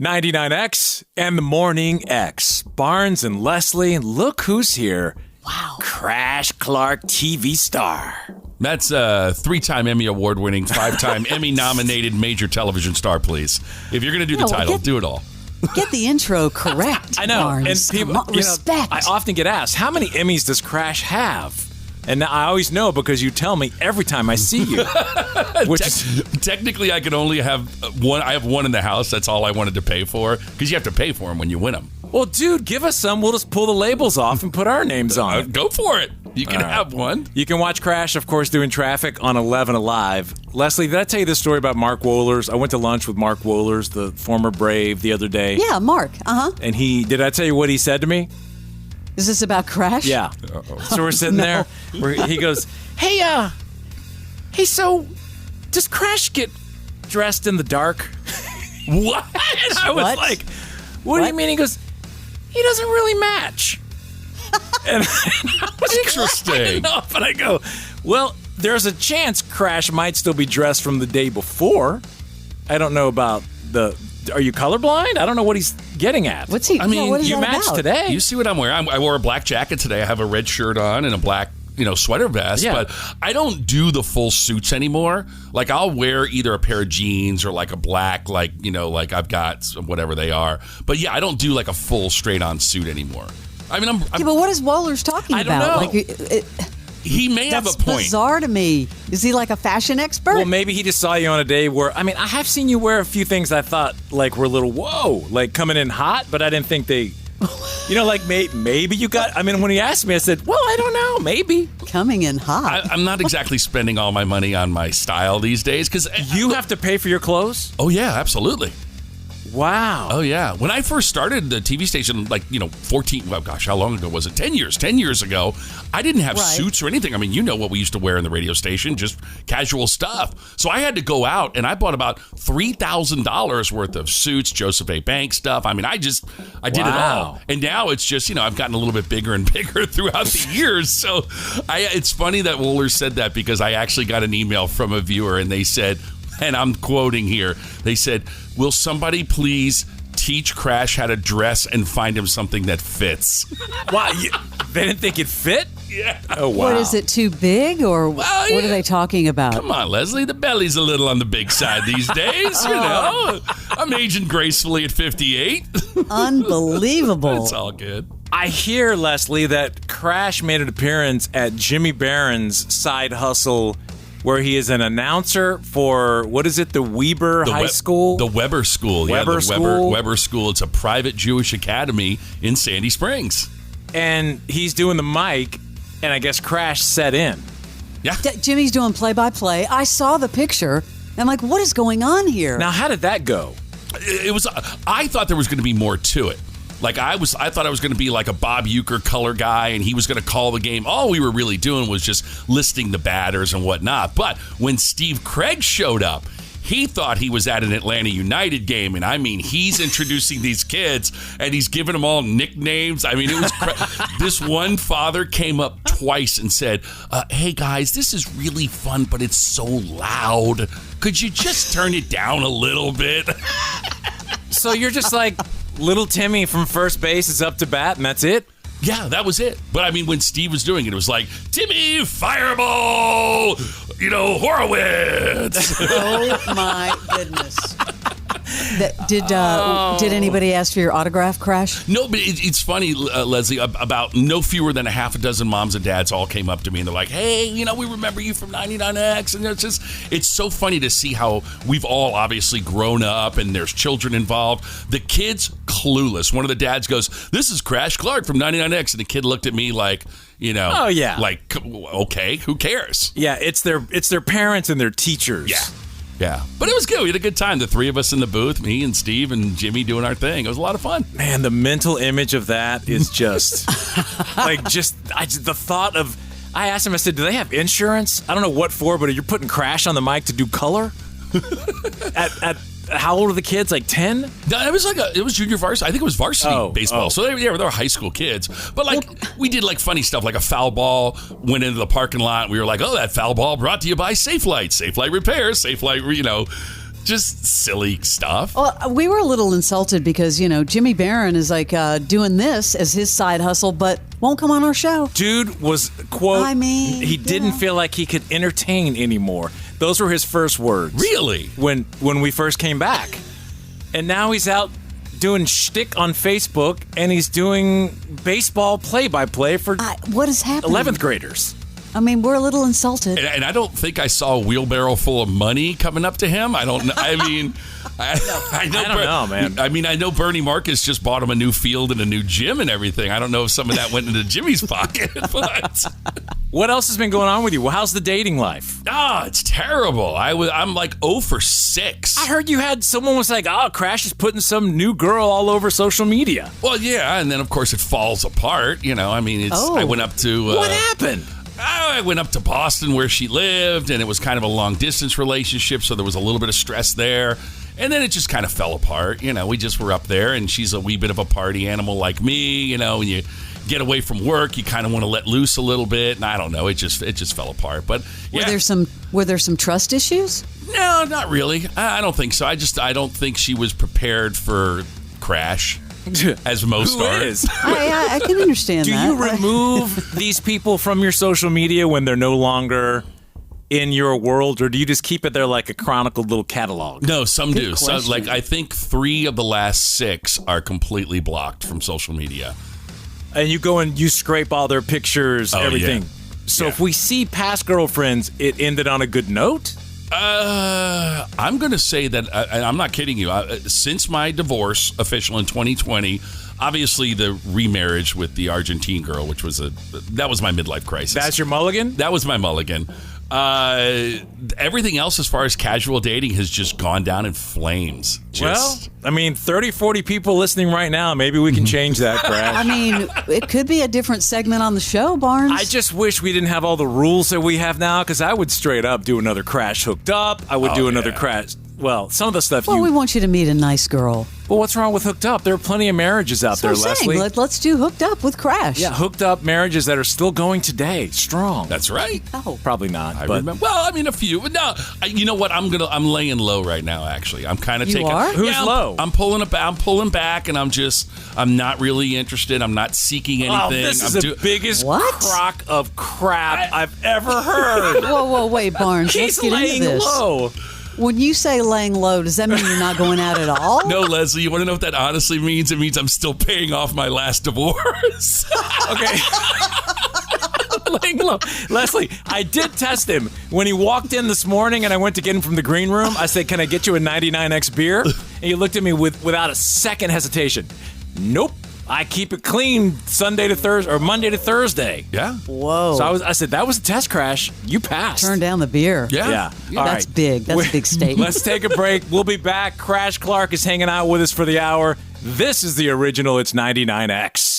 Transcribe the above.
99X and the Morning X. Barnes and Leslie, look who's here. Wow. Crash Clark, TV star. That's a 3-time Emmy Award-winning, 5-time Emmy-nominated major television star, please. If you're going to do the title, do it all. Get the intro correct. I know. Barnes. And people, respect. I often get asked, how many Emmys does Crash have? And I always know because you tell me every time I see you. Technically, I could only have one. I have one in the house. That's all I wanted to pay for, because you have to pay for them when you win them. Well, dude, give us some. We'll just pull the labels off and put our names on it. Go for it. You can have one. You can watch Crash, of course, doing traffic on 11 Alive. Leslie, did I tell you this story about Mark Wohlers? I went to lunch with Mark Wohlers, the former Brave, the other day. Yeah, Mark. And did I tell you what he said to me? Is this about Crash? Yeah. So we're sitting there. He goes, hey, so does Crash get dressed in the dark? What? And I was like, what do you mean? He goes, he doesn't really match. And I was interesting. But I go, well, there's a chance Crash might still be dressed from the day before. I don't know about are you colorblind? I don't know what he's getting at. What's he? I mean, what is you that matched about? today. You see what I'm wearing? I wore a black jacket today. I have a red shirt on and a black, sweater vest. Yeah. But I don't do the full suits anymore. Like, I'll wear either a pair of jeans or like a black, like I've got whatever they are. But yeah, I don't do like a full straight on suit anymore. I mean, Yeah, but what is Wohlers talking I don't about? know. He may have a point. That's bizarre to me. Is he like a fashion expert? Well, maybe he just saw you on a day where, I have seen you wear a few things I thought like were a little, whoa, like coming in hot, but I didn't think they, maybe you got, when he asked me, I said, well, I don't know, maybe. Coming in hot. I'm not exactly spending all my money on my style these days, because You have to pay for your clothes? Oh, yeah, absolutely. Wow. Oh, yeah. When I first started the TV station, 14, well, gosh, how long ago was it? 10 years. 10 years ago, I didn't have suits or anything. What we used to wear in the radio station, just casual stuff. So I had to go out, and I bought about $3,000 worth of suits, Joseph A. Banks stuff. I did it all. And now it's just, I've gotten a little bit bigger and bigger throughout the years. So it's funny that Wohlers said that, because I actually got an email from a viewer, and they said, and I'm quoting here, they said, will somebody please teach Crash how to dress and find him something that fits? Wow, they didn't think it fit? Yeah. Oh, wow. What is it, too big, or what are they talking about? Come on, Leslie, the belly's a little on the big side these days, I'm aging gracefully at 58. Unbelievable. It's all good. I hear, Leslie, that Crash made an appearance at Jimmy Barron's side hustle, where he is an announcer for, what is it, the Weber High School? The Weber School. Weber School? Weber School. It's a private Jewish academy in Sandy Springs. And he's doing the mic, and I guess Crash set in. Yeah. Jimmy's doing play-by-play. I saw the picture. I'm like, what is going on here? Now, how did that go? I thought there was going to be more to it. I thought I was going to be like a Bob Uecker color guy, and he was going to call the game. All we were really doing was just listing the batters and whatnot. But when Steve Craig showed up, he thought he was at an Atlanta United game, and he's introducing these kids, and he's giving them all nicknames. It was this one father came up twice and said, hey guys, this is really fun, but it's so loud. Could you just turn it down a little bit? So you're just like, little Timmy from first base is up to bat, and that's it? Yeah, that was it. But when Steve was doing it, it was like, Timmy, fireball, Horowitz. Oh, my goodness. Did anybody ask for your autograph, Crash? No, but it's funny, Leslie, about no fewer than a half a dozen moms and dads all came up to me, and they're like, hey, we remember you from 99X. And it's so funny to see how we've all obviously grown up, and there's children involved. The kid's clueless. One of the dads goes, this is Crash Clark from 99X. And the kid looked at me like, oh, yeah. Like, okay, who cares? Yeah, it's their parents and their teachers. Yeah, but it was good. We had a good time. The three of us in the booth, me and Steve and Jimmy doing our thing. It was a lot of fun. Man, the mental image of that is just the thought of. I asked him. I said, "Do they have insurance? I don't know what for, but you're putting Crash on the mic to do color." at how old are the kids? Like 10? No, it was junior varsity. I think it was varsity baseball. So they were high school kids. But we did funny stuff, like a foul ball went into the parking lot. We were like, oh, that foul ball brought to you by Safe Light repairs, Safe Light, Just silly stuff. Well, we were a little insulted because, Jimmy Barron is like doing this as his side hustle, but won't come on our show. Dude was, quote, he didn't feel like he could entertain anymore. Those were his first words. Really? When we first came back. And now he's out doing shtick on Facebook, and he's doing baseball play-by-play for what is happening? 11th graders. I mean, we're a little insulted. And I don't think I saw a wheelbarrow full of money coming up to him. I don't know. I mean, I don't know, man. I mean, I know Bernie Marcus just bought him a new field and a new gym and everything. I don't know if some of that went into Jimmy's pocket. But what else has been going on with you? Well, how's the dating life? It's terrible. I'm like 0 for 6. I heard you had someone was like, Crash is putting some new girl all over social media. Well, yeah, and then of course it falls apart. I mean, I went up to what happened? I went up to Boston where she lived, and it was kind of a long-distance relationship, so there was a little bit of stress there. And then it just kind of fell apart. We just were up there, and she's a wee bit of a party animal like me. When you get away from work, you kind of want to let loose a little bit, and I don't know. It just fell apart. But yeah. Were there some trust issues? No, not really. I don't think so. I don't think she was prepared for Crash. As most are. I can understand that. Do you remove these people from your social media when they're no longer in your world, or do you just keep it there like a chronicled little catalog? No, some do. So, I think 3 of the last 6 are completely blocked from social media. And you go and you scrape all their pictures, everything. Yeah. So if we see past girlfriends, it ended on a good note? I'm going to say that, I'm not kidding you, since my divorce official in 2020, obviously the remarriage with the Argentine girl, which was that was my midlife crisis. That's your mulligan? That was my mulligan. Everything else as far as casual dating has just gone down in flames. Well, I mean, 30, 40 people listening right now, maybe we can change that, Brad. I mean, it could be a different segment on the show, Barnes. I just wish we didn't have all the rules that we have now, because I would straight up do another Crash Hooked Up. I would do another Crash. Well, some of the stuff we want you to meet a nice girl. Well, what's wrong with Hooked Up? There are plenty of marriages out there, Leslie. Let's do Hooked Up with Crash. Yeah, Hooked Up marriages that are still going today, strong. That's right. Oh, probably not. I remember. Well, I mean, a few. But no, you know what? I'm laying low right now. Actually, I'm kind of taking. Are? Who's low? I'm pulling back, and I'm not really interested. I'm not seeking anything. Oh, this is the biggest crock of crap I've ever heard. Whoa, wait, Barnes. He's let's get laying into this. low. When you say laying low, does that mean you're not going out at all? No, Leslie, you want to know what that honestly means? It means I'm still paying off my last divorce. Okay. Laying low. Leslie, I did test him. When he walked in this morning and I went to get him from the green room, I said, "Can I get you a 99X beer?" And he looked at me without a second hesitation. Nope. I keep it clean Sunday to Thursday or Monday to Thursday. Yeah. Whoa. So I said, that was a test, Crash. You passed. Turn down the beer. Yeah. That's big. That's a big statement. Let's take a break. We'll be back. Crash Clark is hanging out with us for the hour. This is the original. It's 99X.